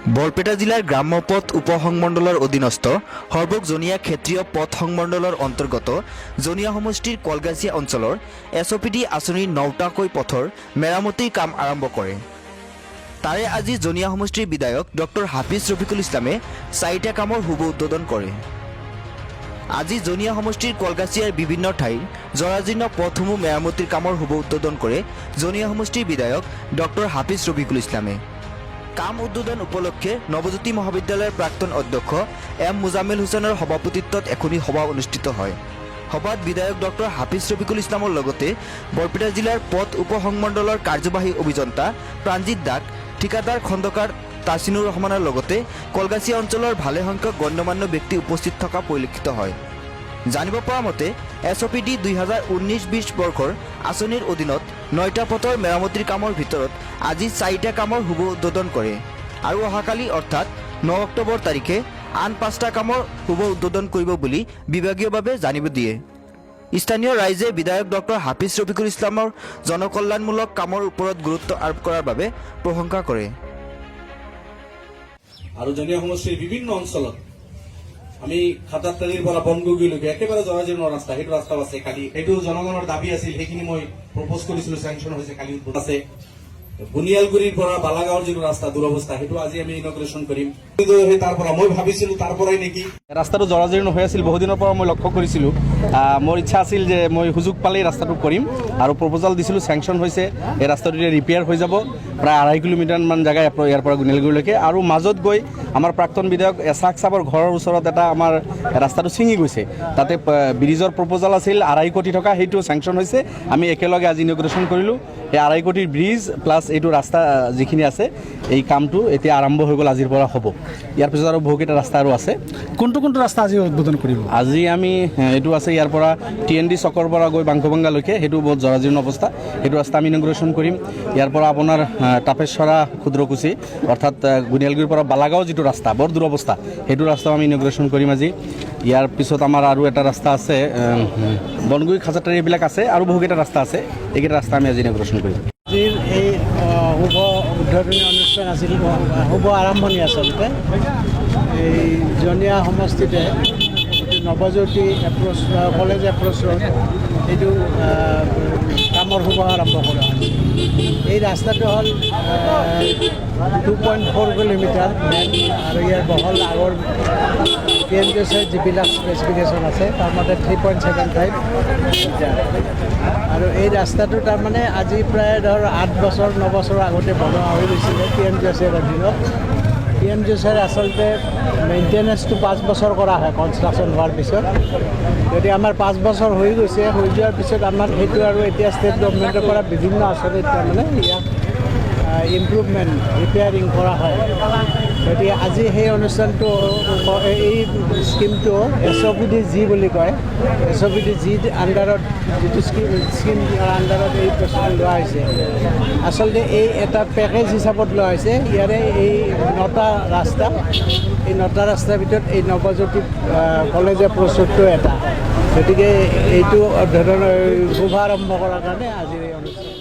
বৰপেটা জিলাৰ গ্ৰাম্য পথ উপসংমণ্ডলৰ অধীনস্থ সৰ্বক জনীয়া ক্ষেত্ৰীয় পথ সংমণ্ডলৰ অন্তৰ্গত জনীয়া সমষ্টিৰ কলগাছিয়া অঞ্চলৰ এছঅপিডি আঁচনিৰ ৯টাকৈ পথৰ মেৰামতিৰ কাম আৰম্ভ কৰে। তাৰে আজি জনীয়া সমষ্টিৰ বিধায়ক ডক্টৰ হাফিজ ৰফিকুল ইছলামে 4টা কামৰ শুভ উদ্বোধন কৰে। আজি জনীয়া সমষ্টিৰ কলগাছিয়াৰ বিভিন্ন ঠাইৰ জৰাজীৰ্ণ পথসমূহ মেৰামতিৰ কামৰ শুভ উদ্বোধন কৰে জনীয়া সমষ্টিৰ বিধায়ক ডক্টৰ হাফিজ ৰফিকুল ইছলামে। কাম উদ্বোধন উপলক্ষে নৱজ্যোতি মহাবিদ্যালয়ৰ প্ৰাক্তন অধ্যক্ষ এম মুজাম্মেল হুছেইনৰ সভাপতিত্বত এখনি সভা অনুষ্ঠিত হয়। সভাত বিধায়ক ডক্টৰ হাফিজ ৰফিকুল ইছলামৰ লগতে বৰপেটা জিলাৰ পথ উপসংমণ্ডলৰ কাৰ্যবাহী অভিযন্তা প্ৰাণজিৎ দাস, ঠিকাদাৰ খণ্ডকাৰ তাছিনুৰ ৰহমানৰ লগতে কলগাছিয়া অঞ্চলৰ ভালেসংখ্যক গণ্যমান্য ব্যক্তি উপস্থিত থকা পৰিলক্ষিত হয়। জানিব পৰা মতে এছঅপিডি 2019-20 বৰ্ষৰ আঁচনিৰ অধীনত 9টা পথৰ মেৰামতিৰ কামৰ ভিতৰত আজি 4টা কামৰ শুভ উদ্বোধন কৰে আৰু অহাকালি অৰ্থাৎ 9 অক্টোবৰ তাৰিখে আন 5টা কামৰ শুভ উদ্বোধন কৰিব বুলি বিভাগীয়ভাৱে জানিব দিয়ে। স্থানীয় ৰাইজে বিধায়ক ডক্টৰ হাফিজ ৰফিকুল ইছলামৰ জনকল্যাণমূলক কামৰ ওপৰত গুৰুত্ব আৰোপ কৰাৰ বাবে প্ৰশংসা কৰে। আৰু জনীয়া সমষ্টিৰ বিভিন্ন অঞ্চলত আমি খাতাৰতালিৰ পৰা বনগুগিলৈকে একেবাৰে জৰাজীৰ্ণ ৰাস্তা, সেইটো ৰাস্তাও আছে। কালি সেইটো জনগণৰ দাবী আছিল, সেইখিনি মই প্ৰপ'জ কৰিছিলো, চেংচন হৈছে, কালি আছে। বুনিয়ালগুৰিৰ পৰা বালাগাঁৱৰ যিটো ৰাস্তা দুৰৱস্থা, সেইটো আজি আমি ইনগ্ৰেশ্যন কৰিম। তাৰ পৰা মই ভাবিছিলো তাৰ পৰাই নেকি ৰাস্তাটো জৰাজীৰ্ণ হৈ আছিল, বহুদিনৰ পৰা মই লক্ষ্য কৰিছিলোঁ। মোৰ ইচ্ছা আছিল যে মই সুযোগ পালেই ৰাস্তাটো কৰিম আৰু প্ৰপ'জাল দিছিলোঁ, চেংচন হৈছে। এই ৰাস্তাটো এতিয়া ৰিপেয়াৰ হৈ যাব, প্ৰায় 2.5 কিলোমিটাৰমান জেগা ইয়াৰ পৰা গুনিয়ালগুৰিলৈকে। আৰু মাজত গৈ আমাৰ প্ৰাক্তন বিধায়ক এছাক চাবৰ ঘৰৰ ওচৰত এটা আমাৰ ৰাস্তাটো ছিঙি গৈছে, তাতে ব্ৰিজৰ প্ৰপ'জাল আছিল 2.5 কোটি টকা, সেইটো চেংচন হৈছে। আমি একেলগে আজি ইনগ্ৰেশ্যন কৰিলোঁ। এই 2.5 কোটিৰ ব্ৰিজ প্লাছ এইটো ৰাস্তা যিখিনি আছে, এই কামটো এতিয়া আৰম্ভ হৈ গ'ল, আজিৰ পৰা হ'ব। ইয়াৰ পিছত আৰু বহুকেইটা ৰাস্তা আৰু আছে। কোনটো ৰাস্তা আজি উদ্বোধন কৰিব? আজি আমি এইটো আছে ইয়াৰ পৰা TND চকৰ পৰা গৈ বাংকোবাংগালৈকে, সেইটো বহুত জৰাজীৰ্ণ অৱস্থা, সেইটো ৰাস্তা আমি ইনগ্ৰেশ্যন কৰিম। ইয়াৰ পৰা আপোনাৰ তাপেশ্বৰা ক্ষুদ্ৰকুচি অৰ্থাৎ গুনিয়ালগুৰিৰ পৰা বালাগাঁও যিটো ৰাস্তা বৰ দুৰৱস্থা, সেইটো ৰাস্তাও আমি ইনগ্ৰেশ্যন কৰিম আজি। ইয়াৰ পিছত আমাৰ আৰু এটা ৰাস্তা আছে, বনগুৰি খাজাতাৰী, এইবিলাক আছে আৰু বহুকেইটা ৰাস্তা আছে। এইকেইটা ৰাস্তা আমি আজি ইনগ্ৰেশ্যন কৰিম। আজিৰ এই শুভ উদ্বোধনী অনুষ্ঠান আছিল, শুভ আৰম্ভণি আচলতে এই জনীয়া সমষ্টিতে Nabajyoti approach college approach road, এইটো কামৰ শুভ আৰম্ভ কৰা হৈছে। এই ৰাস্তাটো হ'ল 2.4 কিলোমিটাৰ মেইন, আৰু ইয়াৰ বহল আগৰ PNGSৰ যিবিলাক স্পেচিফিকেশ্যন আছে তাৰ মতে 3.75 মিটাৰ। আৰু এই ৰাস্তাটো তাৰমানে আজি প্ৰায় 8 বছৰ 9 বছৰ আগতে বনোৱা হৈ গৈছিলে PNGSৰ অধীনত। PNGSৰ আচলতে মেইনটেনেঞ্চটো 5 বছৰ কৰা হয় কনষ্ট্ৰাকশ্যন হোৱাৰ পিছত। যদি আমাৰ 5 বছৰ হৈ গৈছে, হৈ যোৱাৰ পিছত আমাৰ সেইটো আৰু এতিয়া ষ্টেট গভৰ্ণমেণ্টৰ পৰা বিভিন্ন আঁচনিত তাৰমানে ইয়াক ইম্প্ৰুভমেণ্ট ৰিপেয়াৰিং কৰা হয়। গতিকে আজি সেই অনুষ্ঠানটো, এই স্কিমটো SOPD G বুলি কয়। SOPD G আণ্ডাৰত যিটো স্কিম আণ্ডাৰত এই বস্তুটো লোৱা হৈছে, আচলতে এই এটা পেকেজ হিচাপত লোৱা হৈছে। ইয়াৰে এই 9টা ৰাস্তা, এই 9টা ৰাস্তাৰ ভিতৰত এই নৱজ্যোতি কলেজ এপ্ৰ'চটো এটা। গতিকে এইটো ধৰণৰ শুভাৰম্ভ কৰাৰ কাৰণে আজিৰ এই অনুষ্ঠান।